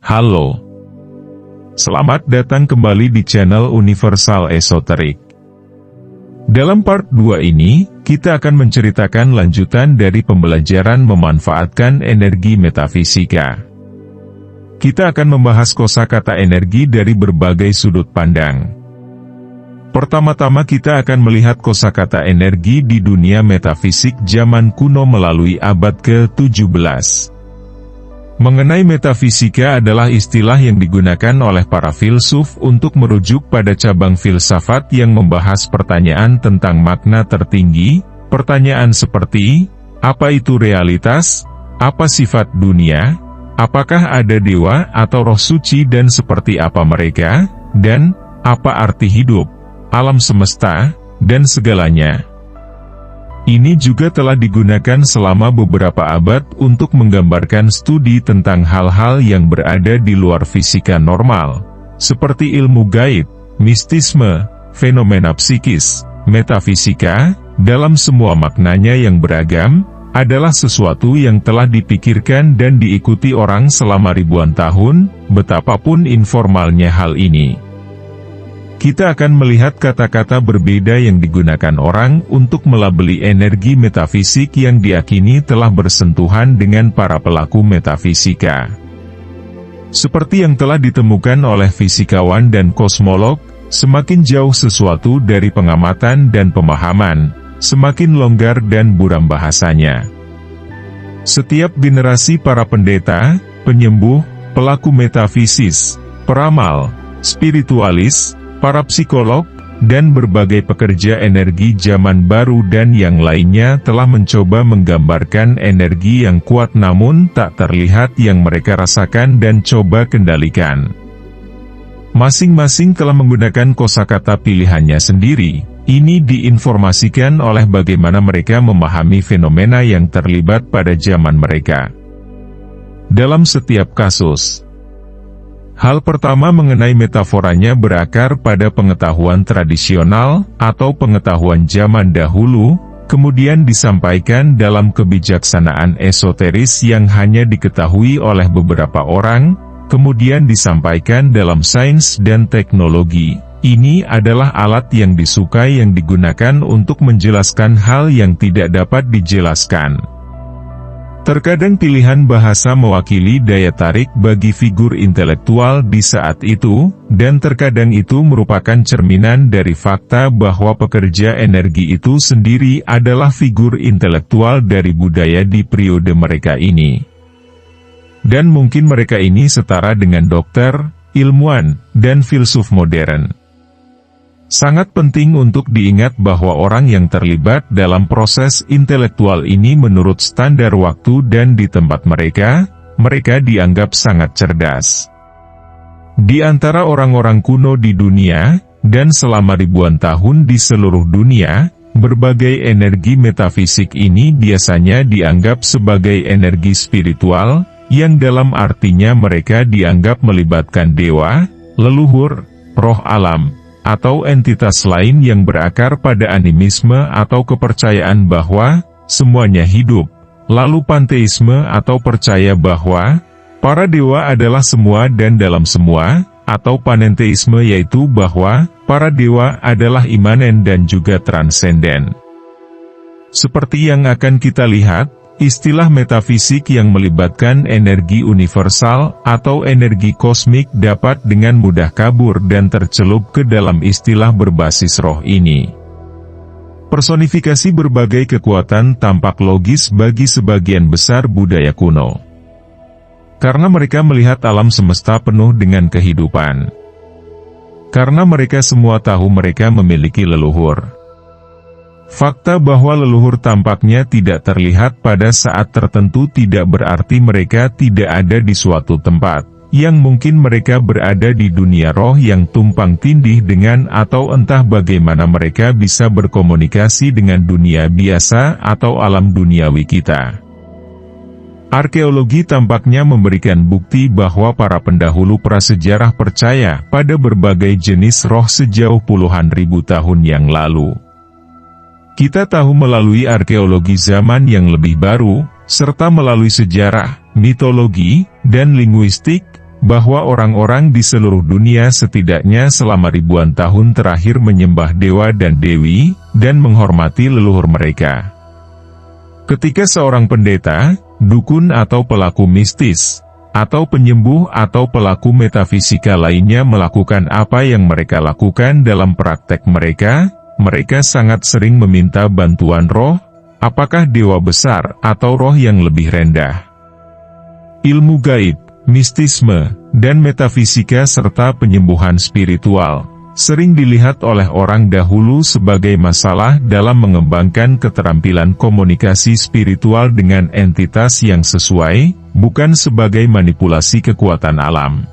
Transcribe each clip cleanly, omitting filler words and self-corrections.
Halo. Selamat datang kembali di channel Universal Esoterik. Dalam part 2 ini, kita akan menceritakan lanjutan dari pembelajaran memanfaatkan energi metafisika. Kita akan membahas kosakata energi dari berbagai sudut pandang. Pertama-tama kita akan melihat kosakata energi di dunia metafisik zaman kuno melalui abad ke-17. Mengenai metafisika adalah istilah yang digunakan oleh para filsuf untuk merujuk pada cabang filsafat yang membahas pertanyaan tentang makna tertinggi, pertanyaan seperti, apa itu realitas, apa sifat dunia, apakah ada dewa atau roh suci dan seperti apa mereka, dan, apa arti hidup, alam semesta, dan segalanya. Ini juga telah digunakan selama beberapa abad untuk menggambarkan studi tentang hal-hal yang berada di luar fisika normal, seperti ilmu gaib, mistisme, fenomena psikis. Metafisika, dalam semua maknanya yang beragam, adalah sesuatu yang telah dipikirkan dan diikuti orang selama ribuan tahun, betapapun informalnya hal ini. Kita akan melihat kata-kata berbeda yang digunakan orang untuk melabeli energi metafisik yang diakini telah bersentuhan dengan para pelaku metafisika. Seperti yang telah ditemukan oleh fisikawan dan kosmolog, semakin jauh sesuatu dari pengamatan dan pemahaman, semakin longgar dan buram bahasanya. Setiap generasi para pendeta, penyembuh, pelaku metafisis, peramal, spiritualis, para psikolog, dan berbagai pekerja energi zaman baru dan yang lainnya telah mencoba menggambarkan energi yang kuat namun tak terlihat yang mereka rasakan dan coba kendalikan. Masing-masing telah menggunakan kosakata pilihannya sendiri. Ini diinformasikan oleh bagaimana mereka memahami fenomena yang terlibat pada zaman mereka. Dalam setiap kasus, hal pertama mengenai metaforanya berakar pada pengetahuan tradisional, atau pengetahuan zaman dahulu, kemudian disampaikan dalam kebijaksanaan esoteris yang hanya diketahui oleh beberapa orang, kemudian disampaikan dalam sains dan teknologi. Ini adalah alat yang disukai yang digunakan untuk menjelaskan hal yang tidak dapat dijelaskan. Terkadang pilihan bahasa mewakili daya tarik bagi figur intelektual di saat itu, dan terkadang itu merupakan cerminan dari fakta bahwa pekerja energi itu sendiri adalah figur intelektual dari budaya di periode mereka ini. Dan mungkin mereka ini setara dengan dokter, ilmuwan, dan filsuf modern. Sangat penting untuk diingat bahwa orang yang terlibat dalam proses intelektual ini menurut standar waktu dan di tempat mereka dianggap sangat cerdas. Di antara orang-orang kuno di dunia, dan selama ribuan tahun di seluruh dunia, berbagai energi metafisik ini biasanya dianggap sebagai energi spiritual, yang dalam artinya mereka dianggap melibatkan dewa, leluhur, roh alam, atau entitas lain yang berakar pada animisme atau kepercayaan bahwa semuanya hidup, lalu panteisme atau percaya bahwa para dewa adalah semua dan dalam semua, atau panenteisme yaitu bahwa para dewa adalah imanen dan juga transenden. Seperti yang akan kita lihat, istilah metafisik yang melibatkan energi universal atau energi kosmik dapat dengan mudah kabur dan tercelup ke dalam istilah berbasis roh ini. Personifikasi berbagai kekuatan tampak logis bagi sebagian besar budaya kuno. Karena mereka melihat alam semesta penuh dengan kehidupan. Karena mereka semua tahu mereka memiliki leluhur. Fakta bahwa leluhur tampaknya tidak terlihat pada saat tertentu tidak berarti mereka tidak ada di suatu tempat, yang mungkin mereka berada di dunia roh yang tumpang tindih dengan atau entah bagaimana mereka bisa berkomunikasi dengan dunia biasa atau alam duniawi kita. Arkeologi tampaknya memberikan bukti bahwa para pendahulu prasejarah percaya pada berbagai jenis roh sejauh puluhan ribu tahun yang lalu. Kita tahu melalui arkeologi zaman yang lebih baru, serta melalui sejarah, mitologi, dan linguistik, bahwa orang-orang di seluruh dunia setidaknya selama ribuan tahun terakhir menyembah dewa dan dewi, dan menghormati leluhur mereka. Ketika seorang pendeta, dukun atau pelaku mistis, atau penyembuh atau pelaku metafisika lainnya melakukan apa yang mereka lakukan dalam praktek mereka, mereka sangat sering meminta bantuan roh, apakah dewa besar atau roh yang lebih rendah. Ilmu gaib, mistisme, dan metafisika serta penyembuhan spiritual sering dilihat oleh orang dahulu sebagai masalah dalam mengembangkan keterampilan komunikasi spiritual dengan entitas yang sesuai, bukan sebagai manipulasi kekuatan alam.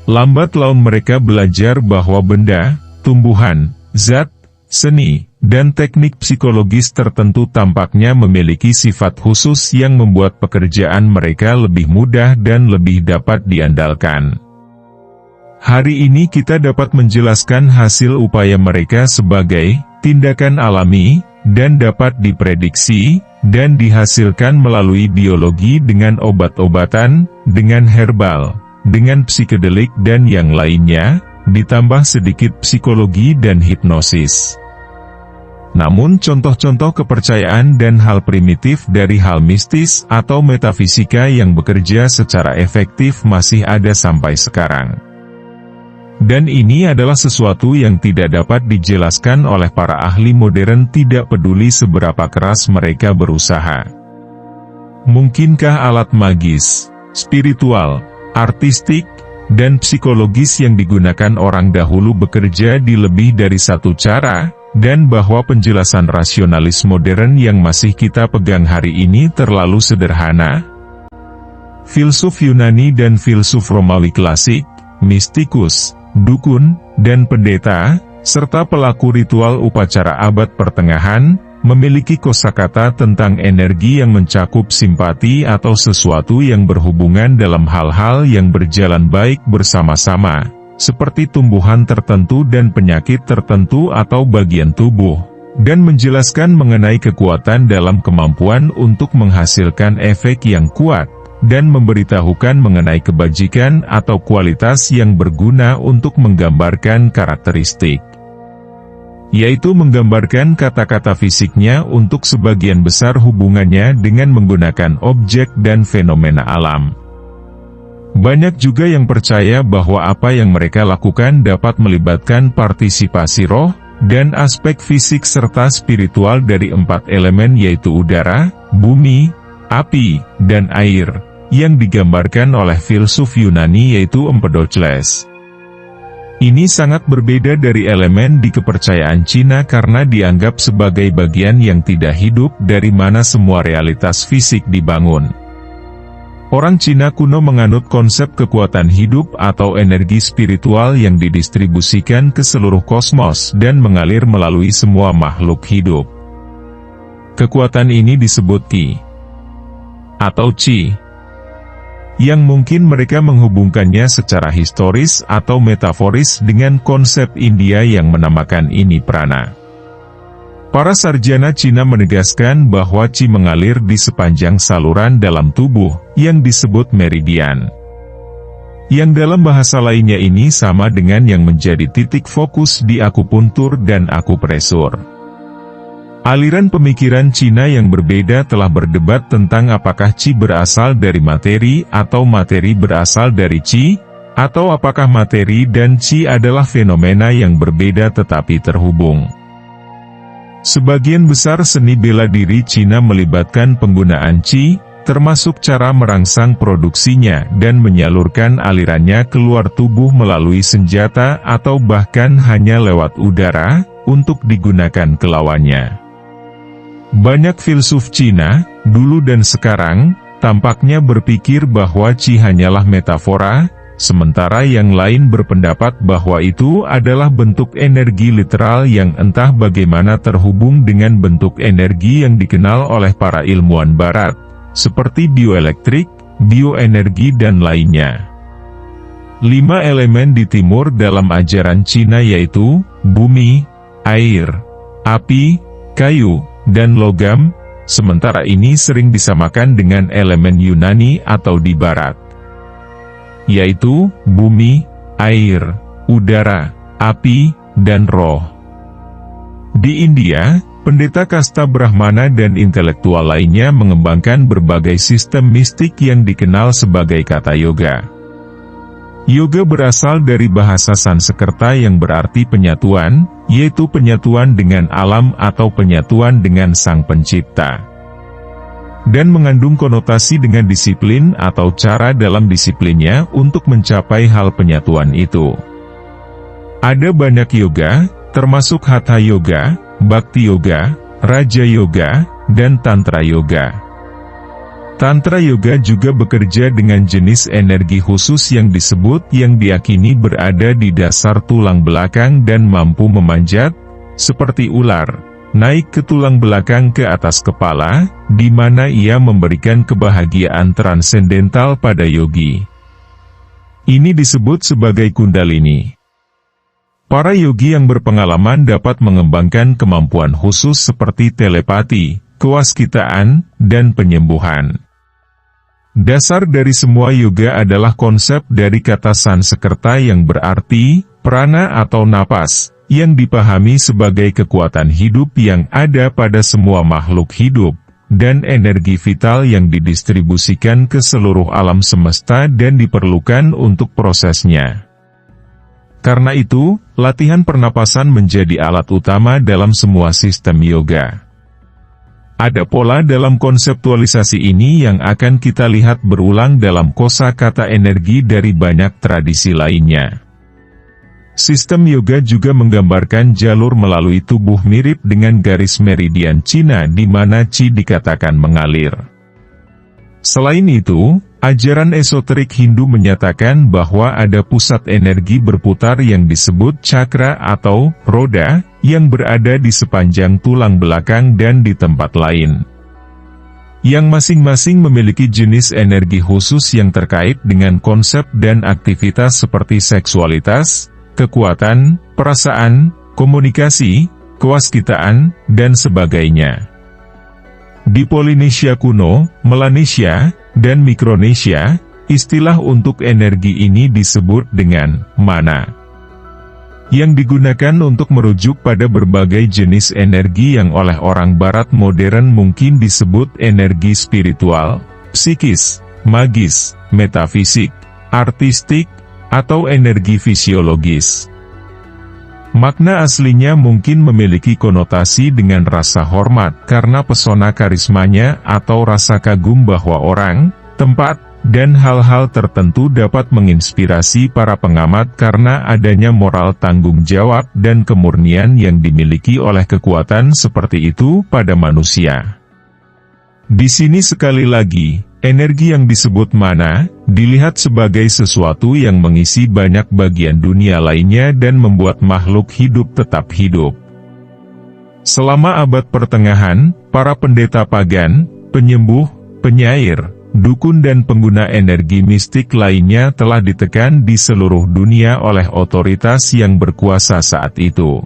Lambat laun mereka belajar bahwa benda, tumbuhan, zat, seni, dan teknik psikologis tertentu tampaknya memiliki sifat khusus yang membuat pekerjaan mereka lebih mudah dan lebih dapat diandalkan. Hari ini kita dapat menjelaskan hasil upaya mereka sebagai tindakan alami, dan dapat diprediksi, dan dihasilkan melalui biologi dengan obat-obatan, dengan herbal, dengan psikedelik dan yang lainnya, ditambah sedikit psikologi dan hipnosis. Namun contoh-contoh kepercayaan dan hal primitif dari hal mistis atau metafisika yang bekerja secara efektif masih ada sampai sekarang. Dan ini adalah sesuatu yang tidak dapat dijelaskan oleh para ahli modern, tidak peduli seberapa keras mereka berusaha. Mungkinkah alat magis, spiritual, artistik, dan psikologis yang digunakan orang dahulu bekerja di lebih dari satu cara? Dan bahwa penjelasan rasionalis modern yang masih kita pegang hari ini terlalu sederhana? Filsuf Yunani dan filsuf Romawi klasik, mistikus, dukun, dan pendeta, serta pelaku ritual upacara abad pertengahan, memiliki kosakata tentang energi yang mencakup simpati atau sesuatu yang berhubungan dalam hal-hal yang berjalan baik bersama-sama, seperti tumbuhan tertentu dan penyakit tertentu atau bagian tubuh, dan menjelaskan mengenai kekuatan dalam kemampuan untuk menghasilkan efek yang kuat, dan memberitahukan mengenai kebajikan atau kualitas yang berguna untuk menggambarkan karakteristik, yaitu menggambarkan kata-kata fisiknya untuk sebagian besar hubungannya dengan menggunakan objek dan fenomena alam. Banyak juga yang percaya bahwa apa yang mereka lakukan dapat melibatkan partisipasi roh, dan aspek fisik serta spiritual dari 4 elemen yaitu udara, bumi, api, dan air, yang digambarkan oleh filsuf Yunani yaitu Empedocles. Ini sangat berbeda dari elemen di kepercayaan Cina karena dianggap sebagai bagian yang tidak hidup dari mana semua realitas fisik dibangun. Orang Cina kuno menganut konsep kekuatan hidup atau energi spiritual yang didistribusikan ke seluruh kosmos dan mengalir melalui semua makhluk hidup. Kekuatan ini disebut Qi atau Qi, yang mungkin mereka menghubungkannya secara historis atau metaforis dengan konsep India yang menamakan ini prana. Para sarjana Cina menegaskan bahwa Qi mengalir di sepanjang saluran dalam tubuh, yang disebut meridian. Yang dalam bahasa lainnya ini sama dengan yang menjadi titik fokus di akupuntur dan akupresur. Aliran pemikiran Cina yang berbeda telah berdebat tentang apakah Qi berasal dari materi atau materi berasal dari Qi, atau apakah materi dan Qi adalah fenomena yang berbeda tetapi terhubung. Sebagian besar seni bela diri Cina melibatkan penggunaan Qi, termasuk cara merangsang produksinya dan menyalurkan alirannya keluar tubuh melalui senjata atau bahkan hanya lewat udara, untuk digunakan ke lawannya. Banyak filsuf Cina, dulu dan sekarang, tampaknya berpikir bahwa Qi hanyalah metafora, sementara yang lain berpendapat bahwa itu adalah bentuk energi literal yang entah bagaimana terhubung dengan bentuk energi yang dikenal oleh para ilmuwan barat, seperti bioelektrik, bioenergi dan lainnya. 5 elemen di timur dalam ajaran Cina yaitu, bumi, air, api, kayu, dan logam, sementara ini sering disamakan dengan elemen Yunani atau di barat. yaitu bumi, air, udara, api, dan roh. Di India, pendeta kasta Brahmana dan intelektual lainnya mengembangkan berbagai sistem mistik yang dikenal sebagai kata yoga. Yoga berasal dari bahasa Sanskerta yang berarti penyatuan, yaitu penyatuan dengan alam atau penyatuan dengan Sang Pencipta. Dan mengandung konotasi dengan disiplin atau cara dalam disiplinnya untuk mencapai hal penyatuan itu. Ada banyak yoga, termasuk Hatha Yoga, Bhakti Yoga, Raja Yoga, dan Tantra Yoga. Tantra Yoga juga bekerja dengan jenis energi khusus yang diyakini berada di dasar tulang belakang dan mampu memanjat, seperti ular, naik ke tulang belakang ke atas kepala, di mana ia memberikan kebahagiaan transendental pada yogi. Ini disebut sebagai Kundalini. Para yogi yang berpengalaman dapat mengembangkan kemampuan khusus seperti telepati, kewaskitaan, dan penyembuhan. Dasar dari semua yoga adalah konsep dari kata Sanskerta yang berarti prana atau napas, yang dipahami sebagai kekuatan hidup yang ada pada semua makhluk hidup, dan energi vital yang didistribusikan ke seluruh alam semesta dan diperlukan untuk prosesnya. Karena itu, latihan pernapasan menjadi alat utama dalam semua sistem yoga. Ada pola dalam konseptualisasi ini yang akan kita lihat berulang dalam kosakata energi dari banyak tradisi lainnya. Sistem yoga juga menggambarkan jalur melalui tubuh mirip dengan garis meridian Cina di mana Qi dikatakan mengalir. Selain itu, ajaran esoterik Hindu menyatakan bahwa ada pusat energi berputar yang disebut cakra atau roda, yang berada di sepanjang tulang belakang dan di tempat lain. Yang masing-masing memiliki jenis energi khusus yang terkait dengan konsep dan aktivitas seperti seksualitas, kekuatan, perasaan, komunikasi, kewaskitaan, dan sebagainya. Di Polinesia kuno, Melanesia, dan Mikronesia, istilah untuk energi ini disebut dengan mana, yang digunakan untuk merujuk pada berbagai jenis energi yang oleh orang barat modern mungkin disebut energi spiritual, psikis, magis, metafisik, artistik, atau energi fisiologis. Makna aslinya mungkin memiliki konotasi dengan rasa hormat karena pesona karismanya atau rasa kagum bahwa orang, tempat, dan hal-hal tertentu dapat menginspirasi para pengamat karena adanya moral tanggung jawab dan kemurnian yang dimiliki oleh kekuatan seperti itu pada manusia. Di sini sekali lagi, energi yang disebut mana, dilihat sebagai sesuatu yang mengisi banyak bagian dunia lainnya dan membuat makhluk hidup tetap hidup. Selama abad pertengahan, para pendeta pagan, penyembuh, penyair, dukun dan pengguna energi mistik lainnya telah ditekan di seluruh dunia oleh otoritas yang berkuasa saat itu.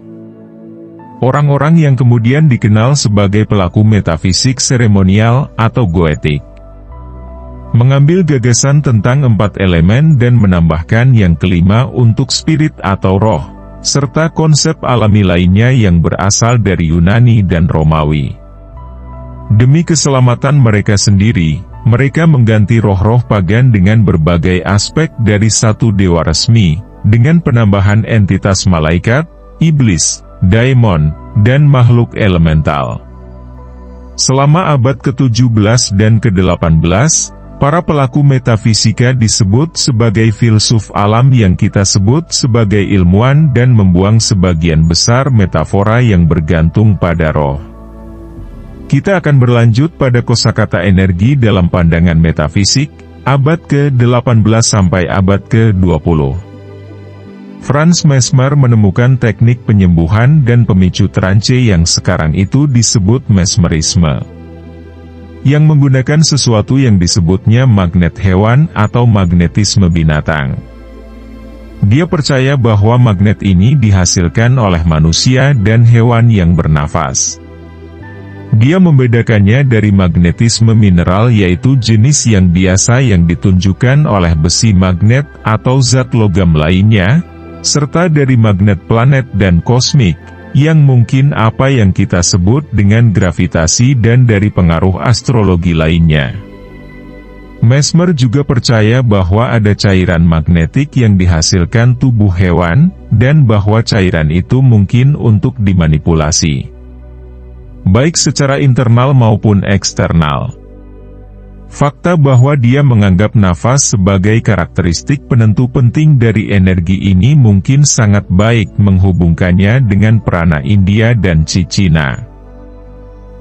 Orang-orang yang kemudian dikenal sebagai pelaku metafisik seremonial atau goetik. Mengambil gagasan tentang 4 elemen dan menambahkan yang kelima untuk spirit atau roh, serta konsep alami lainnya yang berasal dari Yunani dan Romawi. Demi keselamatan mereka sendiri, mereka mengganti roh-roh pagan dengan berbagai aspek dari satu dewa resmi, dengan penambahan entitas malaikat, iblis, daemon, dan makhluk elemental. Selama abad ke-17 dan ke-18, para pelaku metafisika disebut sebagai filsuf alam yang kita sebut sebagai ilmuwan dan membuang sebagian besar metafora yang bergantung pada roh. Kita akan berlanjut pada kosakata energi dalam pandangan metafisik, abad ke-18 sampai abad ke-20. Franz Mesmer menemukan teknik penyembuhan dan pemicu trance yang sekarang itu disebut mesmerisme, yang menggunakan sesuatu yang disebutnya magnet hewan atau magnetisme binatang. Dia percaya bahwa magnet ini dihasilkan oleh manusia dan hewan yang bernafas. Dia membedakannya dari magnetisme mineral, yaitu jenis yang biasa yang ditunjukkan oleh besi magnet atau zat logam lainnya, serta dari magnet planet dan kosmik, yang mungkin apa yang kita sebut dengan gravitasi, dan dari pengaruh astrologi lainnya. Mesmer juga percaya bahwa ada cairan magnetik yang dihasilkan tubuh hewan, dan bahwa cairan itu mungkin untuk dimanipulasi, baik secara internal maupun eksternal. Fakta bahwa dia menganggap nafas sebagai karakteristik penentu penting dari energi ini mungkin sangat baik menghubungkannya dengan prana India dan Cina.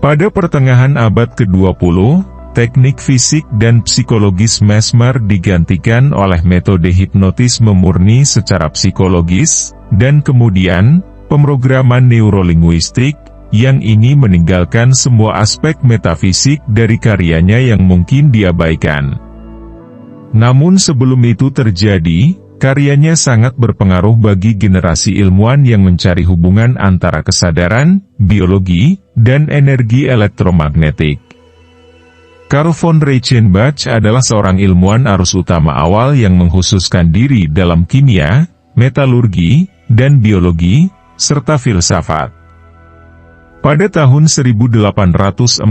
Pada pertengahan abad ke-20, teknik fisik dan psikologis Mesmer digantikan oleh metode hipnotisme murni secara psikologis, dan kemudian, pemrograman neurolinguistik, yang ini meninggalkan semua aspek metafisik dari karyanya yang mungkin diabaikan. Namun sebelum itu terjadi, karyanya sangat berpengaruh bagi generasi ilmuwan yang mencari hubungan antara kesadaran, biologi, dan energi elektromagnetik. Carl von Reichenbach adalah seorang ilmuwan arus utama awal yang mengkhususkan diri dalam kimia, metalurgi, dan biologi, serta filsafat. Pada tahun 1844,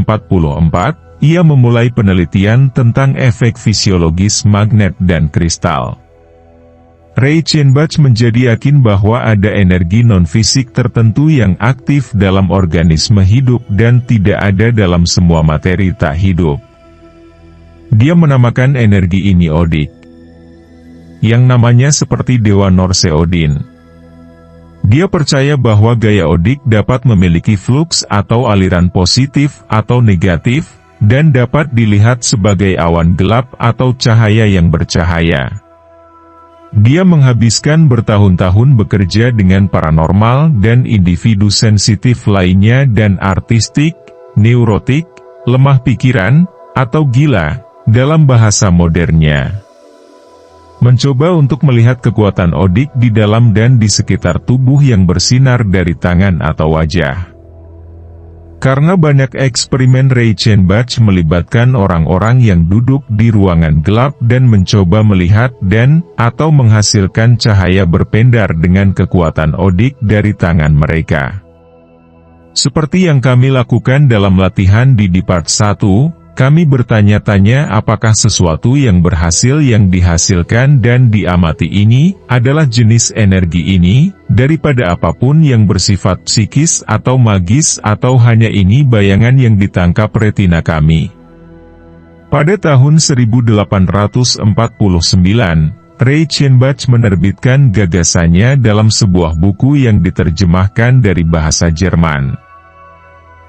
ia memulai penelitian tentang efek fisiologis magnet dan kristal. Reichenbach menjadi yakin bahwa ada energi non-fisik tertentu yang aktif dalam organisme hidup dan tidak ada dalam semua materi tak hidup. Dia menamakan energi ini Odik, yang namanya seperti dewa Norse Odin. Dia percaya bahwa gaya Odik dapat memiliki fluks atau aliran positif atau negatif, dan dapat dilihat sebagai awan gelap atau cahaya yang bercahaya. Dia menghabiskan bertahun-tahun bekerja dengan paranormal dan individu sensitif lainnya dan artistik, neurotik, lemah pikiran, atau gila, dalam bahasa modernnya. Mencoba untuk melihat kekuatan Odik di dalam dan di sekitar tubuh yang bersinar dari tangan atau wajah. Karena banyak eksperimen Reichenbach melibatkan orang-orang yang duduk di ruangan gelap dan mencoba melihat dan atau menghasilkan cahaya berpendar dengan kekuatan Odik dari tangan mereka. Seperti yang kami lakukan dalam latihan di part 1, kami bertanya-tanya apakah sesuatu yang berhasil yang dihasilkan dan diamati ini adalah jenis energi ini, daripada apapun yang bersifat psikis atau magis, atau hanya ini bayangan yang ditangkap retina kami. Pada tahun 1849, Reichenbach menerbitkan gagasannya dalam sebuah buku yang diterjemahkan dari bahasa Jerman.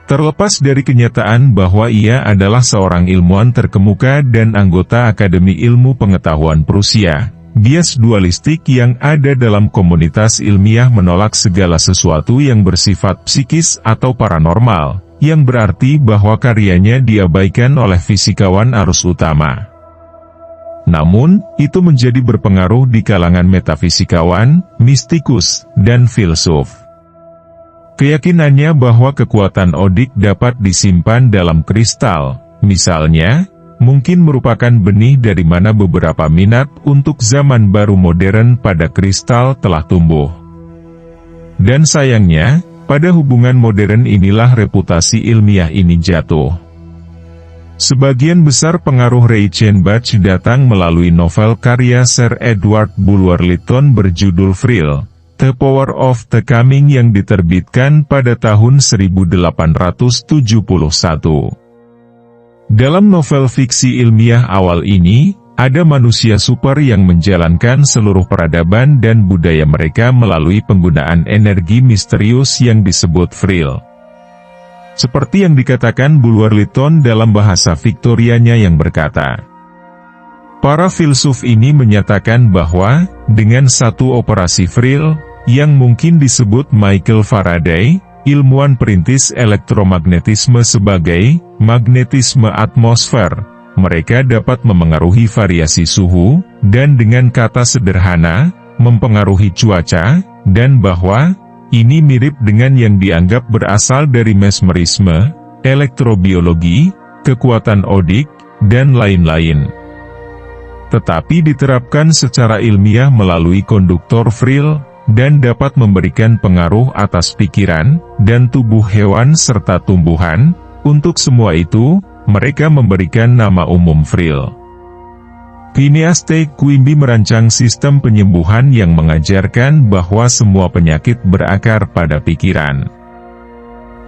Terlepas dari kenyataan bahwa ia adalah seorang ilmuwan terkemuka dan anggota Akademi Ilmu Pengetahuan Prusia, bias dualistik yang ada dalam komunitas ilmiah menolak segala sesuatu yang bersifat psikis atau paranormal, yang berarti bahwa karyanya diabaikan oleh fisikawan arus utama. Namun, itu menjadi berpengaruh di kalangan metafisikawan, mistikus, dan filsuf. Keyakinannya bahwa kekuatan Odik dapat disimpan dalam kristal, misalnya, mungkin merupakan benih dari mana beberapa minat untuk zaman baru modern pada kristal telah tumbuh. Dan sayangnya, pada hubungan modern inilah reputasi ilmiah ini jatuh. Sebagian besar pengaruh Reichenbach datang melalui novel karya Sir Edward Bulwer-Lytton berjudul Vril, The Power of the Coming yang diterbitkan pada tahun 1871. Dalam novel fiksi ilmiah awal ini, ada manusia super yang menjalankan seluruh peradaban dan budaya mereka melalui penggunaan energi misterius yang disebut Vril. Seperti yang dikatakan Bulwer-Lytton dalam bahasa Viktorianya yang berkata, para filsuf ini menyatakan bahwa, dengan satu operasi Vril, yang mungkin disebut Michael Faraday, ilmuwan perintis elektromagnetisme sebagai magnetisme atmosfer, mereka dapat memengaruhi variasi suhu, dan dengan kata sederhana, mempengaruhi cuaca, dan bahwa, ini mirip dengan yang dianggap berasal dari mesmerisme, elektrobiologi, kekuatan odik, dan lain-lain. Tetapi diterapkan secara ilmiah melalui konduktor Frill, dan dapat memberikan pengaruh atas pikiran, dan tubuh hewan serta tumbuhan. Untuk semua itu, mereka memberikan nama umum Frill. Phineas T. Quimby merancang sistem penyembuhan yang mengajarkan bahwa semua penyakit berakar pada pikiran.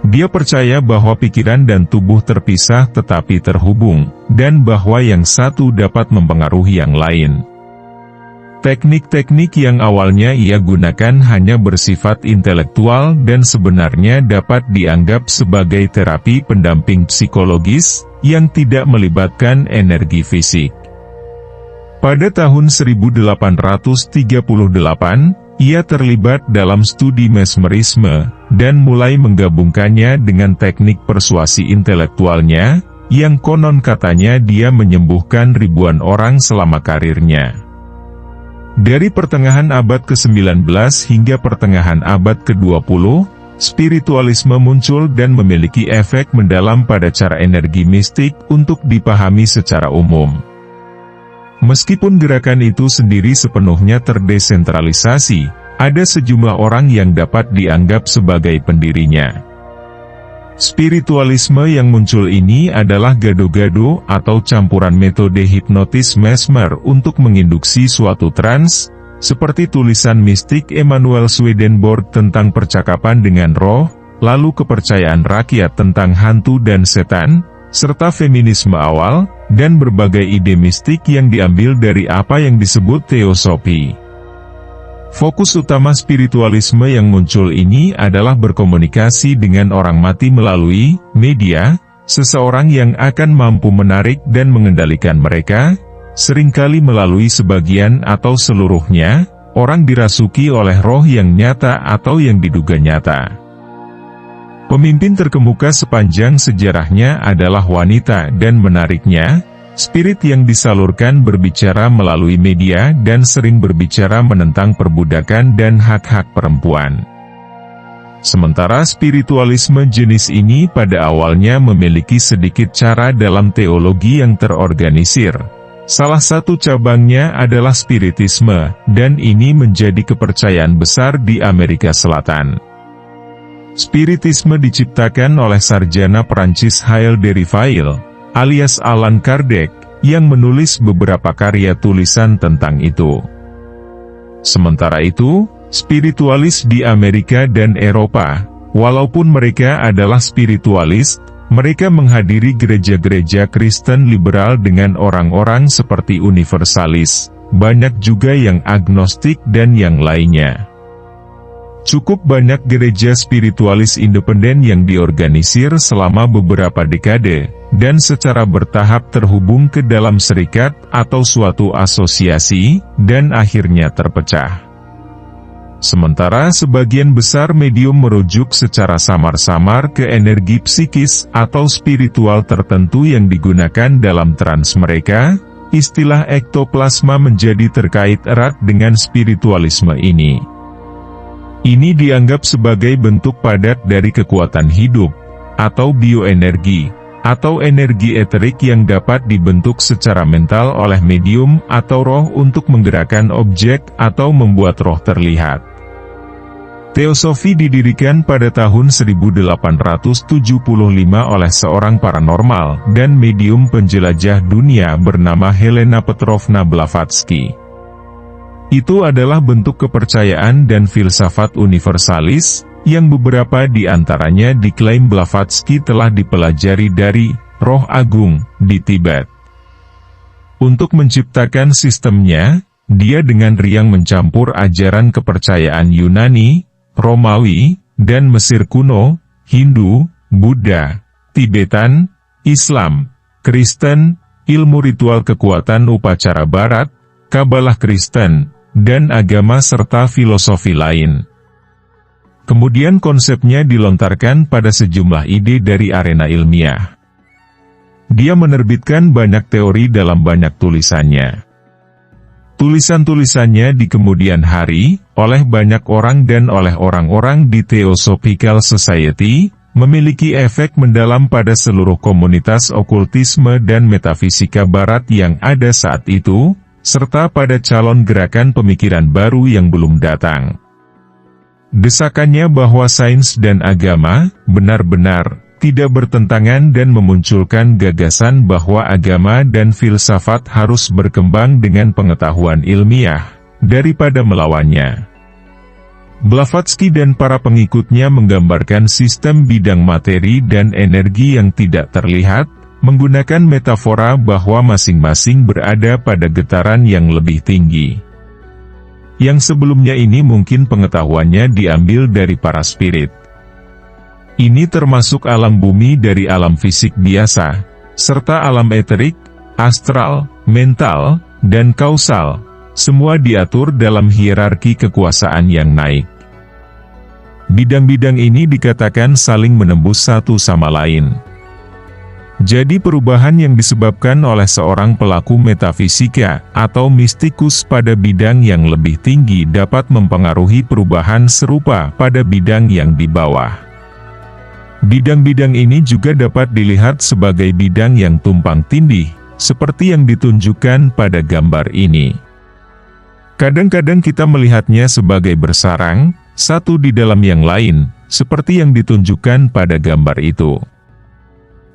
Dia percaya bahwa pikiran dan tubuh terpisah tetapi terhubung, dan bahwa yang satu dapat mempengaruhi yang lain. Teknik-teknik yang awalnya ia gunakan hanya bersifat intelektual dan sebenarnya dapat dianggap sebagai terapi pendamping psikologis, yang tidak melibatkan energi fisik. Pada tahun 1838, ia terlibat dalam studi mesmerisme, dan mulai menggabungkannya dengan teknik persuasi intelektualnya, yang konon katanya dia menyembuhkan ribuan orang selama karirnya. Dari pertengahan abad ke-19 hingga pertengahan abad ke-20, spiritualisme muncul dan memiliki efek mendalam pada cara energi mistik untuk dipahami secara umum. Meskipun gerakan itu sendiri sepenuhnya terdesentralisasi, ada sejumlah orang yang dapat dianggap sebagai pendirinya. Spiritualisme yang muncul ini adalah gado-gado atau campuran metode hipnotis mesmer untuk menginduksi suatu trans, seperti tulisan mistik Emanuel Swedenborg tentang percakapan dengan roh, lalu kepercayaan rakyat tentang hantu dan setan, serta feminisme awal, dan berbagai ide mistik yang diambil dari apa yang disebut teosofi. Fokus utama spiritualisme yang muncul ini adalah berkomunikasi dengan orang mati melalui media, seseorang yang akan mampu menarik dan mengendalikan mereka, seringkali melalui sebagian atau seluruhnya, orang dirasuki oleh roh yang nyata atau yang diduga nyata. Pemimpin terkemuka sepanjang sejarahnya adalah wanita dan menariknya, spirit yang disalurkan berbicara melalui media dan sering berbicara menentang perbudakan dan hak-hak perempuan. Sementara spiritualisme jenis ini pada awalnya memiliki sedikit cara dalam teologi yang terorganisir. Salah satu cabangnya adalah spiritisme, dan ini menjadi kepercayaan besar di Amerika Selatan. Spiritisme diciptakan oleh sarjana Perancis Hilaire de Rifail, alias Allan Kardec, yang menulis beberapa karya tulisan tentang itu. Sementara itu, spiritualis di Amerika dan Eropa, walaupun mereka adalah spiritualis, mereka menghadiri gereja-gereja Kristen liberal dengan orang-orang seperti universalis, banyak juga yang agnostik dan yang lainnya. Cukup banyak gereja spiritualis independen yang diorganisir selama beberapa dekade, dan secara bertahap terhubung ke dalam serikat atau suatu asosiasi, dan akhirnya terpecah. Sementara sebagian besar medium merujuk secara samar-samar ke energi psikis atau spiritual tertentu yang digunakan dalam trans mereka, istilah ektoplasma menjadi terkait erat dengan spiritualisme ini. Ini dianggap sebagai bentuk padat dari kekuatan hidup, atau bioenergi, atau energi eterik yang dapat dibentuk secara mental oleh medium atau roh untuk menggerakkan objek atau membuat roh terlihat. Teosofi didirikan pada tahun 1875 oleh seorang paranormal dan medium penjelajah dunia bernama Helena Petrovna Blavatsky. Itu adalah bentuk kepercayaan dan filsafat universalis, yang beberapa di antaranya diklaim Blavatsky telah dipelajari dari Roh Agung di Tibet. Untuk menciptakan sistemnya, dia dengan riang mencampur ajaran kepercayaan Yunani, Romawi, dan Mesir kuno, Hindu, Buddha, Tibetan, Islam, Kristen, ilmu ritual kekuatan upacara Barat, Kabalah Kristen, dan agama serta filosofi lain. Kemudian konsepnya dilontarkan pada sejumlah ide dari arena ilmiah. Dia menerbitkan banyak teori dalam banyak tulisannya. Tulisan-tulisannya di kemudian hari, oleh banyak orang dan oleh orang-orang di Theosophical Society, memiliki efek mendalam pada seluruh komunitas okultisme dan metafisika barat yang ada saat itu, serta pada calon gerakan pemikiran baru yang belum datang. Desakannya bahwa sains dan agama benar-benar tidak bertentangan dan memunculkan gagasan bahwa agama dan filsafat harus berkembang dengan pengetahuan ilmiah, daripada melawannya. Blavatsky dan para pengikutnya menggambarkan sistem bidang materi dan energi yang tidak terlihat, menggunakan metafora bahwa masing-masing berada pada getaran yang lebih tinggi. Yang sebelumnya ini mungkin pengetahuannya diambil dari para spirit. Ini termasuk alam bumi dari alam fisik biasa, serta alam eterik, astral, mental, dan kausal, semua diatur dalam hierarki kekuasaan yang naik. Bidang-bidang ini dikatakan saling menembus satu sama lain. Jadi perubahan yang disebabkan oleh seorang pelaku metafisika atau mistikus pada bidang yang lebih tinggi dapat mempengaruhi perubahan serupa pada bidang yang di bawah. Bidang-bidang ini juga dapat dilihat sebagai bidang yang tumpang tindih, seperti yang ditunjukkan pada gambar ini. Kadang-kadang kita melihatnya sebagai bersarang, satu di dalam yang lain, seperti yang ditunjukkan pada gambar itu.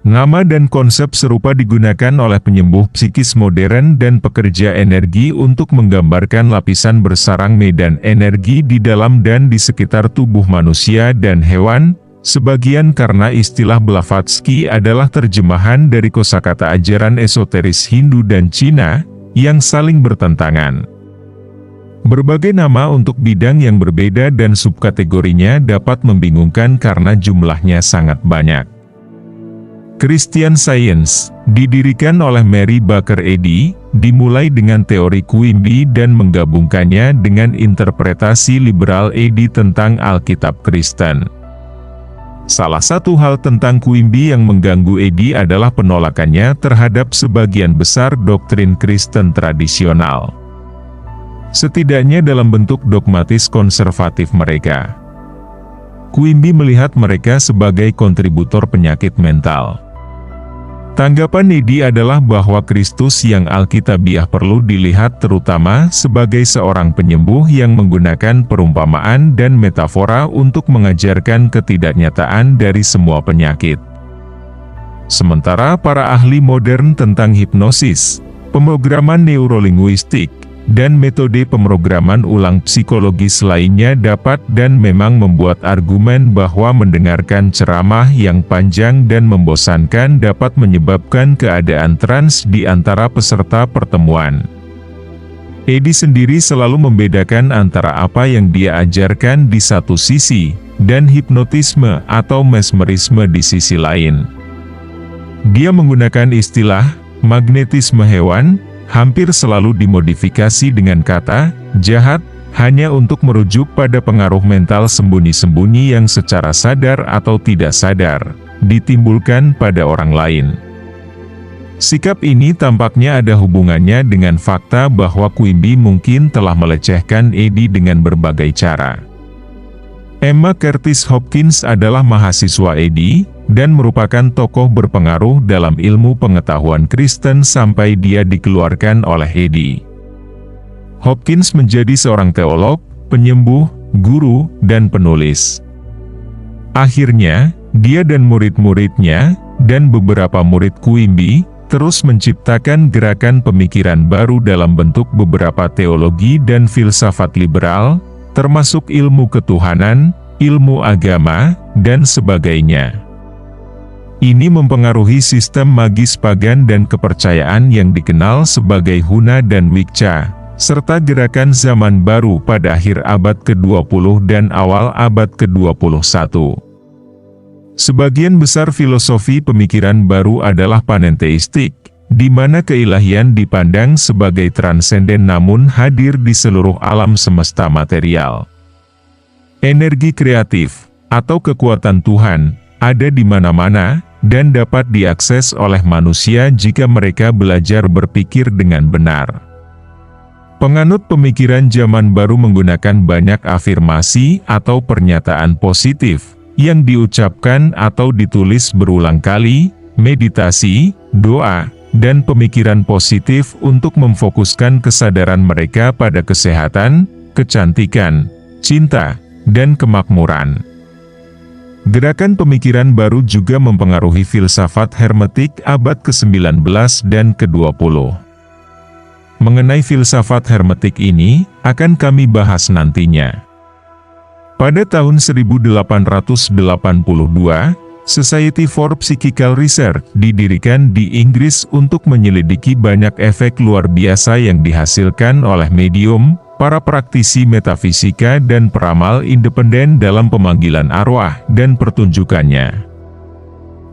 Nama dan konsep serupa digunakan oleh penyembuh psikis modern dan pekerja energi untuk menggambarkan lapisan bersarang medan energi di dalam dan di sekitar tubuh manusia dan hewan, sebagian karena istilah Blavatsky adalah terjemahan dari kosakata ajaran esoteris Hindu dan Cina, yang saling bertentangan. Berbagai nama untuk bidang yang berbeda dan subkategorinya dapat membingungkan karena jumlahnya sangat banyak. Christian Science, didirikan oleh Mary Baker Eddy, dimulai dengan teori Quimby dan menggabungkannya dengan interpretasi liberal Eddy tentang Alkitab Kristen. Salah satu hal tentang Quimby yang mengganggu Eddy adalah penolakannya terhadap sebagian besar doktrin Kristen tradisional. Setidaknya dalam bentuk dogmatis konservatif mereka. Quimby melihat mereka sebagai kontributor penyakit mental. Tanggapan Eddy adalah bahwa Kristus yang alkitabiah perlu dilihat terutama sebagai seorang penyembuh yang menggunakan perumpamaan dan metafora untuk mengajarkan ketidaknyataan dari semua penyakit. Sementara para ahli modern tentang hipnosis, pemrograman neurolinguistik, dan metode pemrograman ulang psikologis lainnya dapat dan memang membuat argumen bahwa mendengarkan ceramah yang panjang dan membosankan dapat menyebabkan keadaan trans di antara peserta pertemuan. Eddy sendiri selalu membedakan antara apa yang dia ajarkan di satu sisi, dan hipnotisme atau mesmerisme di sisi lain. Dia menggunakan istilah magnetisme hewan, hampir selalu dimodifikasi dengan kata jahat, hanya untuk merujuk pada pengaruh mental sembunyi-sembunyi yang secara sadar atau tidak sadar, ditimbulkan pada orang lain. Sikap ini tampaknya ada hubungannya dengan fakta bahwa Quimby mungkin telah melecehkan Eddy dengan berbagai cara. Emma Curtis Hopkins adalah mahasiswa Eddy, dan merupakan tokoh berpengaruh dalam ilmu pengetahuan Kristen sampai dia dikeluarkan oleh Eddy. Hopkins menjadi seorang teolog, penyembuh, guru, dan penulis. Akhirnya, dia dan murid-muridnya, dan beberapa murid Quimby, terus menciptakan gerakan pemikiran baru dalam bentuk beberapa teologi dan filsafat liberal, termasuk ilmu ketuhanan, ilmu agama, dan sebagainya. Ini mempengaruhi sistem magis pagan dan kepercayaan yang dikenal sebagai Huna dan Wicca, serta gerakan zaman baru pada akhir abad ke-20 dan awal abad ke-21. Sebagian besar filosofi pemikiran baru adalah panenteistik, di mana keilahian dipandang sebagai transenden namun hadir di seluruh alam semesta material. Energi kreatif, atau kekuatan Tuhan, ada di mana-mana, dan dapat diakses oleh manusia jika mereka belajar berpikir dengan benar. Penganut pemikiran zaman baru menggunakan banyak afirmasi atau pernyataan positif, yang diucapkan atau ditulis berulang kali, meditasi, doa, dan pemikiran positif untuk memfokuskan kesadaran mereka pada kesehatan, kecantikan, cinta, dan kemakmuran. Gerakan pemikiran baru juga mempengaruhi filsafat hermetik abad ke-19 dan ke-20. Mengenai filsafat hermetik ini, akan kami bahas nantinya. Pada tahun 1882, Society for Psychical Research didirikan di Inggris untuk menyelidiki banyak efek luar biasa yang dihasilkan oleh medium, para praktisi metafisika dan peramal independen dalam pemanggilan arwah dan pertunjukannya.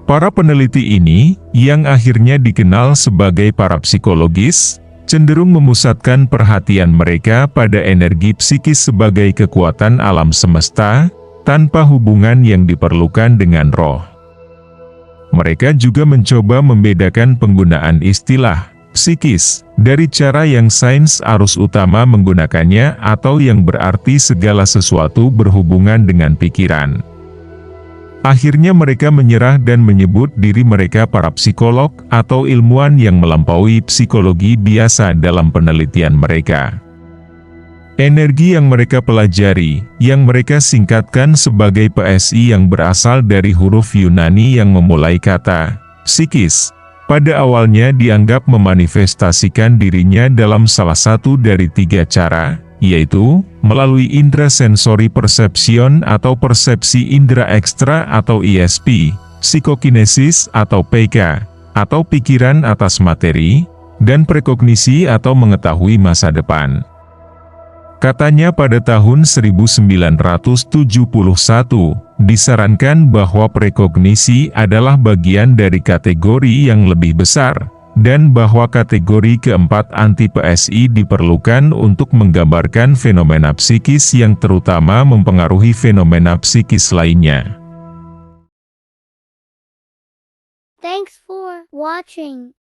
Para peneliti ini, yang akhirnya dikenal sebagai para psikologis, cenderung memusatkan perhatian mereka pada energi psikis sebagai kekuatan alam semesta, tanpa hubungan yang diperlukan dengan roh. Mereka juga mencoba membedakan penggunaan istilah psikis dari cara yang sains arus utama menggunakannya atau yang berarti segala sesuatu berhubungan dengan pikiran. Akhirnya mereka menyerah dan menyebut diri mereka para psikolog atau ilmuwan yang melampaui psikologi biasa dalam penelitian mereka. Energi yang mereka pelajari, yang mereka singkatkan sebagai PSI yang berasal dari huruf Yunani yang memulai kata psikis, pada awalnya dianggap memanifestasikan dirinya dalam salah satu dari 3 cara, yaitu melalui indera sensori perception atau persepsi indera ekstra atau ESP, psikokinesis atau PK, atau pikiran atas materi, dan prekognisi atau mengetahui masa depan. Katanya pada tahun 1971, disarankan bahwa prekognisi adalah bagian dari kategori yang lebih besar, dan bahwa kategori keempat anti-PSI diperlukan untuk menggambarkan fenomena psikis yang terutama mempengaruhi fenomena psikis lainnya. Thanks for watching.